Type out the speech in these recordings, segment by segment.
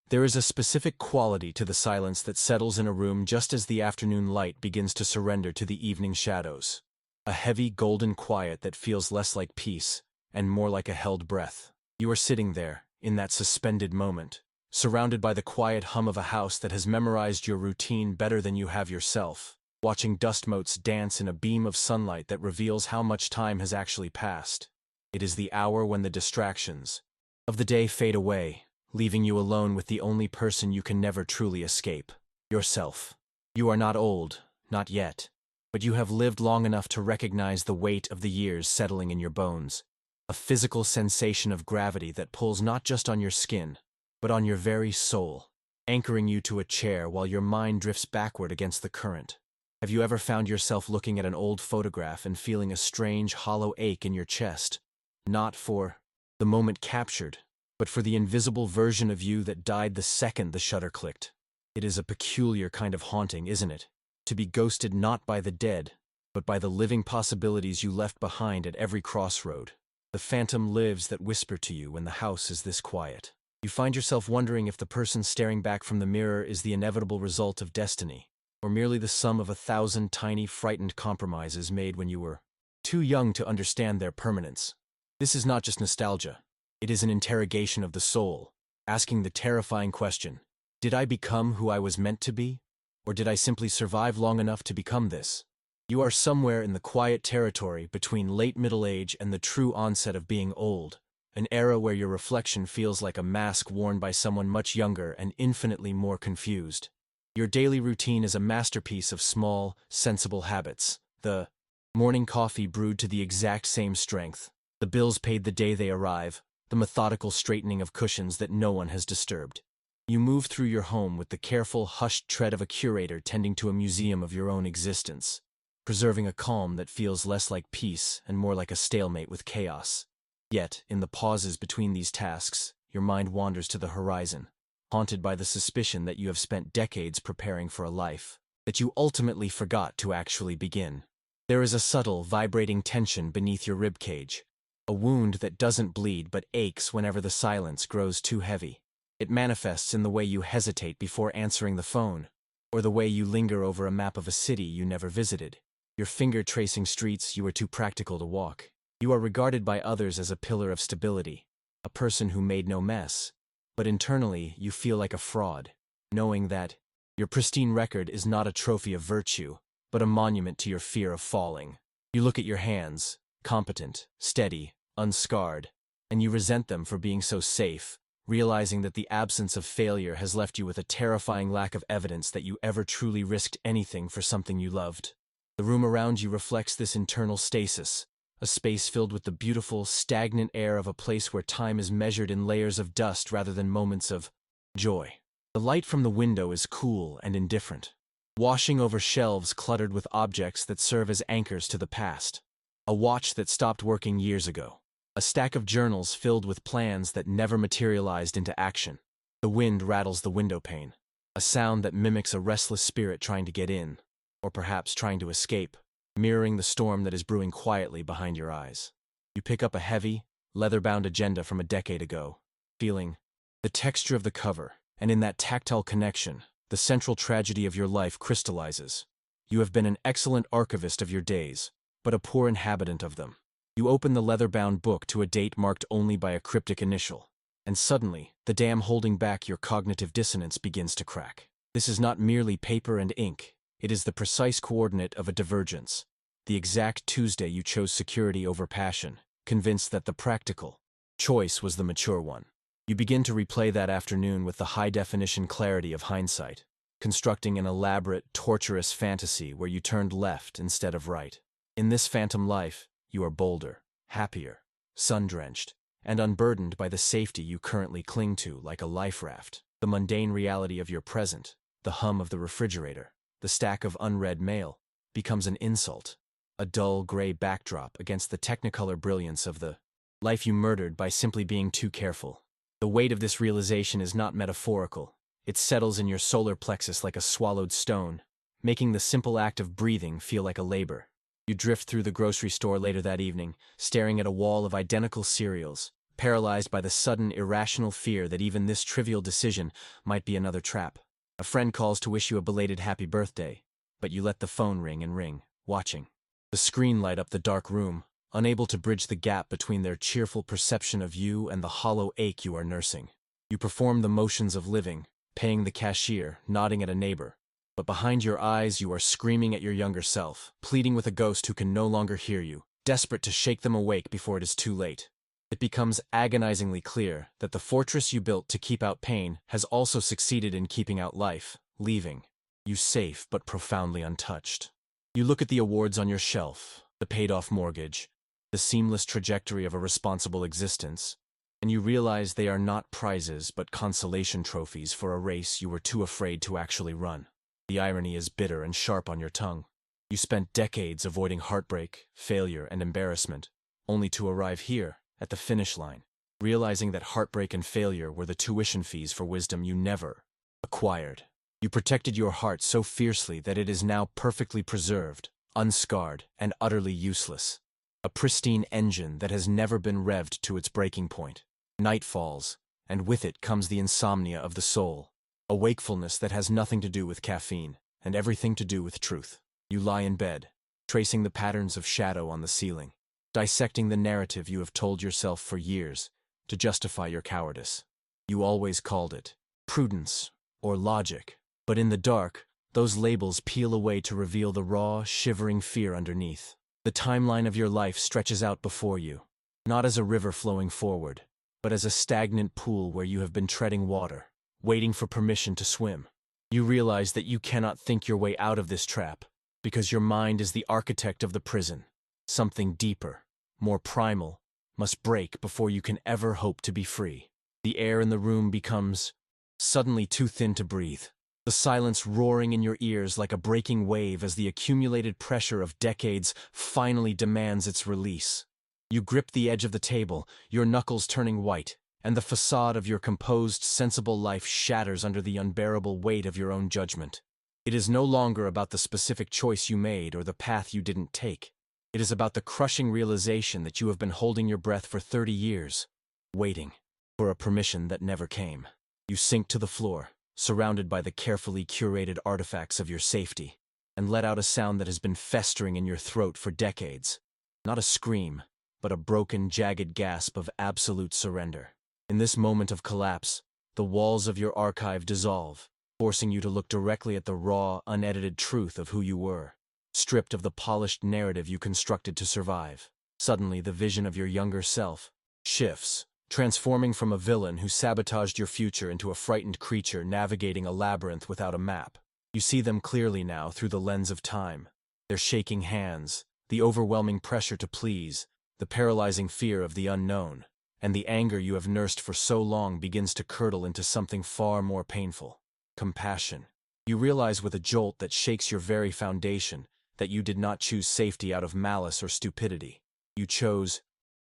There is a specific quality to the silence that settles in a room just as the afternoon light begins to surrender to the evening shadows. A heavy, golden quiet that feels less like peace and more like a held breath. You are sitting there, in that suspended moment, surrounded by the quiet hum of a house that has memorized your routine better than you have yourself, watching dust motes dance in a beam of sunlight that reveals how much time has actually passed. It is the hour when the distractions of the day fade away, leaving you alone with the only person you can never truly escape: yourself. You are not old, not yet, but you have lived long enough to recognize the weight of the years settling in your bones, a physical sensation of gravity that pulls not just on your skin, but on your very soul, anchoring you to a chair while your mind drifts backward against the current. Have you ever found yourself looking at an old photograph and feeling a strange, hollow ache in your chest? Not for the moment captured, but for the invisible version of you that died the second the shutter clicked. It is a peculiar kind of haunting, isn't it? To be ghosted not by the dead, but by the living possibilities you left behind at every crossroad. The phantom lives that whisper to you when the house is this quiet. You find yourself wondering if the person staring back from the mirror is the inevitable result of destiny, or merely the sum of 1,000 tiny, frightened compromises made when you were too young to understand their permanence. This is not just nostalgia. It is an interrogation of the soul, asking the terrifying question: did I become who I was meant to be? Or did I simply survive long enough to become this? You are somewhere in the quiet territory between late middle age and the true onset of being old, an era where your reflection feels like a mask worn by someone much younger and infinitely more confused. Your daily routine is a masterpiece of small, sensible habits. The morning coffee brewed to the exact same strength, the bills paid the day they arrive, the methodical straightening of cushions that no one has disturbed. You move through your home with the careful, hushed tread of a curator tending to a museum of your own existence, preserving a calm that feels less like peace and more like a stalemate with chaos. Yet, in the pauses between these tasks, your mind wanders to the horizon, haunted by the suspicion that you have spent decades preparing for a life that you ultimately forgot to actually begin. There is a subtle, vibrating tension beneath your ribcage, a wound that doesn't bleed but aches whenever the silence grows too heavy. It manifests in the way you hesitate before answering the phone, or the way you linger over a map of a city you never visited, your finger tracing streets you were too practical to walk. You are regarded by others as a pillar of stability, a person who made no mess, but internally you feel like a fraud, knowing that your pristine record is not a trophy of virtue, but a monument to your fear of falling. You look at your hands, competent, steady, unscarred, and you resent them for being so safe, realizing that the absence of failure has left you with a terrifying lack of evidence that you ever truly risked anything for something you loved. The room around you reflects this internal stasis, a space filled with the beautiful, stagnant air of a place where time is measured in layers of dust rather than moments of joy. The light from the window is cool and indifferent, washing over shelves cluttered with objects that serve as anchors to the past. A watch that stopped working years ago. A stack of journals filled with plans that never materialized into action. The wind rattles the window pane, a sound that mimics a restless spirit trying to get in, or perhaps trying to escape, mirroring the storm that is brewing quietly behind your eyes. You pick up a heavy, leather-bound agenda from a decade ago, feeling the texture of the cover, and in that tactile connection, the central tragedy of your life crystallizes. You have been an excellent archivist of your days, but a poor inhabitant of them. You open the leather-bound book to a date marked only by a cryptic initial, and suddenly, the dam holding back your cognitive dissonance begins to crack. This is not merely paper and ink, it is the precise coordinate of a divergence. The exact Tuesday you chose security over passion, convinced that the practical choice was the mature one. You begin to replay that afternoon with the high-definition clarity of hindsight, constructing an elaborate, torturous fantasy where you turned left instead of right. In this phantom life, you are bolder, happier, sun-drenched, and unburdened by the safety you currently cling to like a life raft. The mundane reality of your present, the hum of the refrigerator, the stack of unread mail, becomes an insult, a dull gray backdrop against the technicolor brilliance of the life you murdered by simply being too careful. The weight of this realization is not metaphorical. It settles in your solar plexus like a swallowed stone, making the simple act of breathing feel like a labor. You drift through the grocery store later that evening, staring at a wall of identical cereals, paralyzed by the sudden, irrational fear that even this trivial decision might be another trap. A friend calls to wish you a belated happy birthday, but you let the phone ring and ring, watching the screen light up the dark room, unable to bridge the gap between their cheerful perception of you and the hollow ache you are nursing. You perform the motions of living, paying the cashier, nodding at a neighbor. But behind your eyes you are screaming at your younger self, pleading with a ghost who can no longer hear you, desperate to shake them awake before it is too late. It becomes agonizingly clear that the fortress you built to keep out pain has also succeeded in keeping out life, leaving you safe but profoundly untouched. You look at the awards on your shelf, the paid-off mortgage, the seamless trajectory of a responsible existence, and you realize they are not prizes but consolation trophies for a race you were too afraid to actually run. The irony is bitter and sharp on your tongue. You spent decades avoiding heartbreak, failure, and embarrassment, only to arrive here, at the finish line, realizing that heartbreak and failure were the tuition fees for wisdom you never acquired. You protected your heart so fiercely that it is now perfectly preserved, unscarred, and utterly useless. A pristine engine that has never been revved to its breaking point. Night falls, and with it comes the insomnia of the soul, a wakefulness that has nothing to do with caffeine, and everything to do with truth. You lie in bed, tracing the patterns of shadow on the ceiling, dissecting the narrative you have told yourself for years to justify your cowardice. You always called it prudence or logic, but in the dark, those labels peel away to reveal the raw, shivering fear underneath. The timeline of your life stretches out before you, not as a river flowing forward, but as a stagnant pool where you have been treading water, waiting for permission to swim. You realize that you cannot think your way out of this trap, because your mind is the architect of the prison. Something deeper, more primal, must break before you can ever hope to be free. The air in the room becomes suddenly too thin to breathe. The silence roaring in your ears like a breaking wave as the accumulated pressure of decades finally demands its release. You grip the edge of the table, your knuckles turning white, and the facade of your composed, sensible life shatters under the unbearable weight of your own judgment. It is no longer about the specific choice you made or the path you didn't take. It is about the crushing realization that you have been holding your breath for 30 years, waiting for a permission that never came. You sink to the floor, surrounded by the carefully curated artifacts of your safety, and let out a sound that has been festering in your throat for decades. Not a scream, but a broken, jagged gasp of absolute surrender. In this moment of collapse, the walls of your archive dissolve, forcing you to look directly at the raw, unedited truth of who you were, stripped of the polished narrative you constructed to survive. Suddenly, the vision of your younger self shifts, transforming from a villain who sabotaged your future into a frightened creature navigating a labyrinth without a map. You see them clearly now through the lens of time. Their shaking hands, the overwhelming pressure to please, the paralyzing fear of the unknown, and the anger you have nursed for so long begins to curdle into something far more painful. Compassion. You realize with a jolt that shakes your very foundation that you did not choose safety out of malice or stupidity. You chose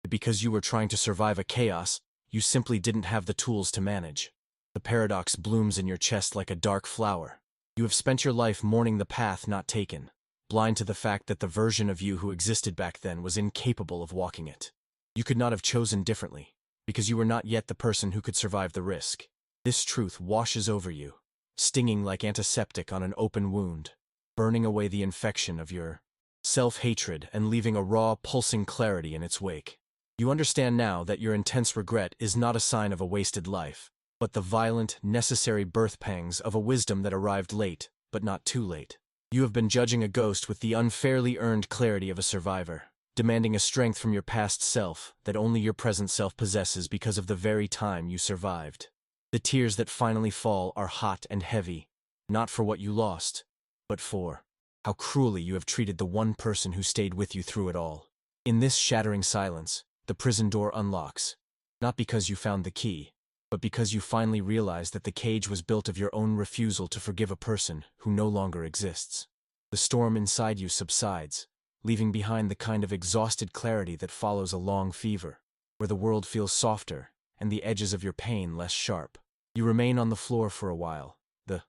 because you were trying to survive a chaos you simply didn't have the tools to manage. The paradox blooms in your chest like a dark flower. You have spent your life mourning the path not taken, blind to the fact that the version of you who existed back then was incapable of walking it. You could not have chosen differently, because you were not yet the person who could survive the risk. This truth washes over you, stinging like antiseptic on an open wound, burning away the infection of your self-hatred and leaving a raw, pulsing clarity in its wake. You understand now that your intense regret is not a sign of a wasted life, but the violent, necessary birth pangs of a wisdom that arrived late, but not too late. You have been judging a ghost with the unfairly earned clarity of a survivor, demanding a strength from your past self that only your present self possesses because of the very time you survived. The tears that finally fall are hot and heavy, not for what you lost, but for how cruelly you have treated the one person who stayed with you through it all. In this shattering silence, the prison door unlocks, not because you found the key, but because you finally realize that the cage was built of your own refusal to forgive a person who no longer exists. The storm inside you subsides, leaving behind the kind of exhausted clarity that follows a long fever, where the world feels softer and the edges of your pain less sharp. You remain on the floor for a while, the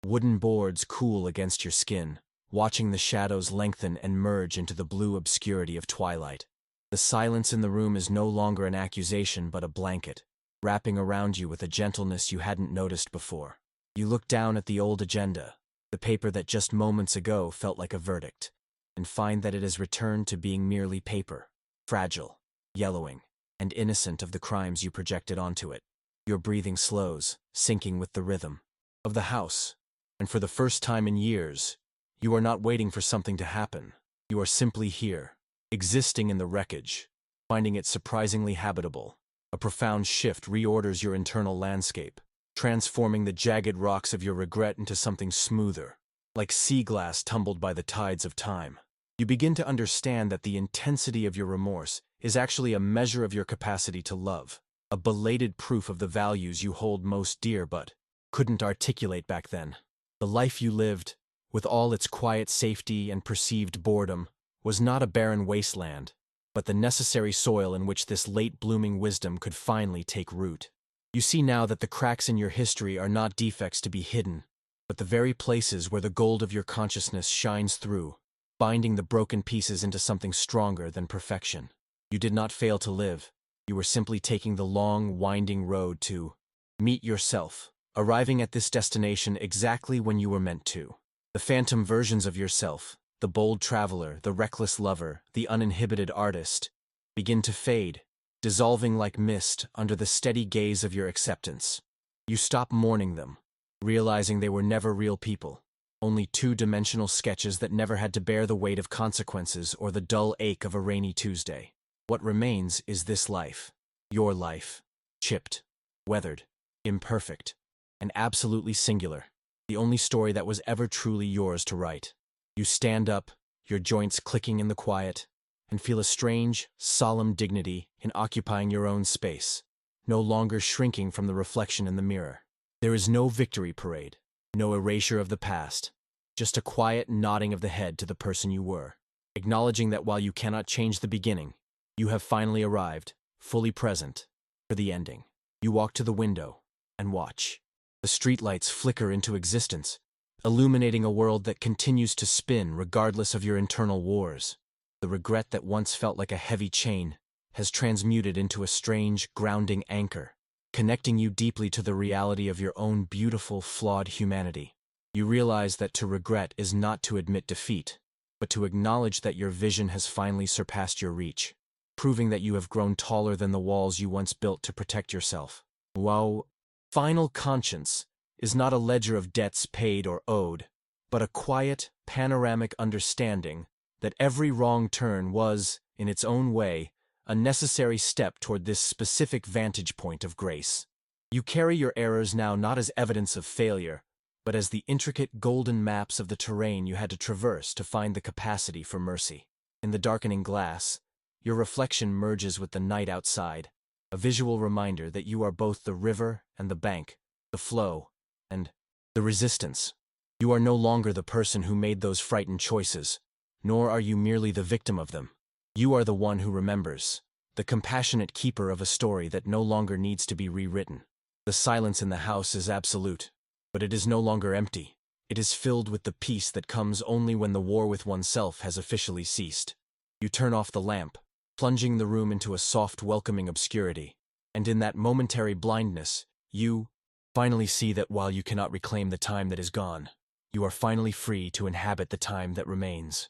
wooden boards cool against your skin, watching the shadows lengthen and merge into the blue obscurity of twilight. The silence in the room is no longer an accusation but a blanket, wrapping around you with a gentleness you hadn't noticed before. You look down at the old agenda, the paper that just moments ago felt like a verdict, and find that it has returned to being merely paper, fragile, yellowing, and innocent of the crimes you projected onto it. Your breathing slows, syncing with the rhythm of the house, and for the first time in years, you are not waiting for something to happen. You are simply here, existing in the wreckage, finding it surprisingly habitable. A profound shift reorders your internal landscape, transforming the jagged rocks of your regret into something smoother, like sea glass tumbled by the tides of time. You begin to understand that the intensity of your remorse is actually a measure of your capacity to love, a belated proof of the values you hold most dear but couldn't articulate back then. The life you lived, with all its quiet safety and perceived boredom, was not a barren wasteland, but the necessary soil in which this late-blooming wisdom could finally take root. You see now that the cracks in your history are not defects to be hidden, but the very places where the gold of your consciousness shines through, binding the broken pieces into something stronger than perfection. You did not fail to live. You were simply taking the long, winding road to meet yourself, arriving at this destination exactly when you were meant to. The phantom versions of yourself, the bold traveler, the reckless lover, the uninhibited artist, begin to fade, dissolving like mist under the steady gaze of your acceptance. You stop mourning them, realizing they were never real people, only two-dimensional sketches that never had to bear the weight of consequences or the dull ache of a rainy Tuesday. What remains is this life, your life, chipped, weathered, imperfect, and absolutely singular, the only story that was ever truly yours to write. You stand up, your joints clicking in the quiet, and feel a strange, solemn dignity in occupying your own space, no longer shrinking from the reflection in the mirror. There is no victory parade, no erasure of the past, just a quiet nodding of the head to the person you were, acknowledging that while you cannot change the beginning, you have finally arrived, fully present, for the ending. You walk to the window and watch. The streetlights flicker into existence, illuminating a world that continues to spin regardless of your internal wars. The regret that once felt like a heavy chain has transmuted into a strange, grounding anchor, connecting you deeply to the reality of your own beautiful, flawed humanity. You realize that to regret is not to admit defeat, but to acknowledge that your vision has finally surpassed your reach, proving that you have grown taller than the walls you once built to protect yourself. Wow. Final conscience is not a ledger of debts paid or owed, but a quiet, panoramic understanding that every wrong turn was, in its own way, a necessary step toward this specific vantage point of grace. You carry your errors now not as evidence of failure, but as the intricate golden maps of the terrain you had to traverse to find the capacity for mercy. In the darkening glass, your reflection merges with the night outside, a visual reminder that you are both the river and the bank, the flow, and the resistance. You are no longer the person who made those frightened choices, nor are you merely the victim of them. You are the one who remembers, the compassionate keeper of a story that no longer needs to be rewritten. The silence in the house is absolute, but it is no longer empty. It is filled with the peace that comes only when the war with oneself has officially ceased. You turn off the lamp, plunging the room into a soft, welcoming obscurity, and in that momentary blindness, you finally see that while you cannot reclaim the time that is gone, you are finally free to inhabit the time that remains.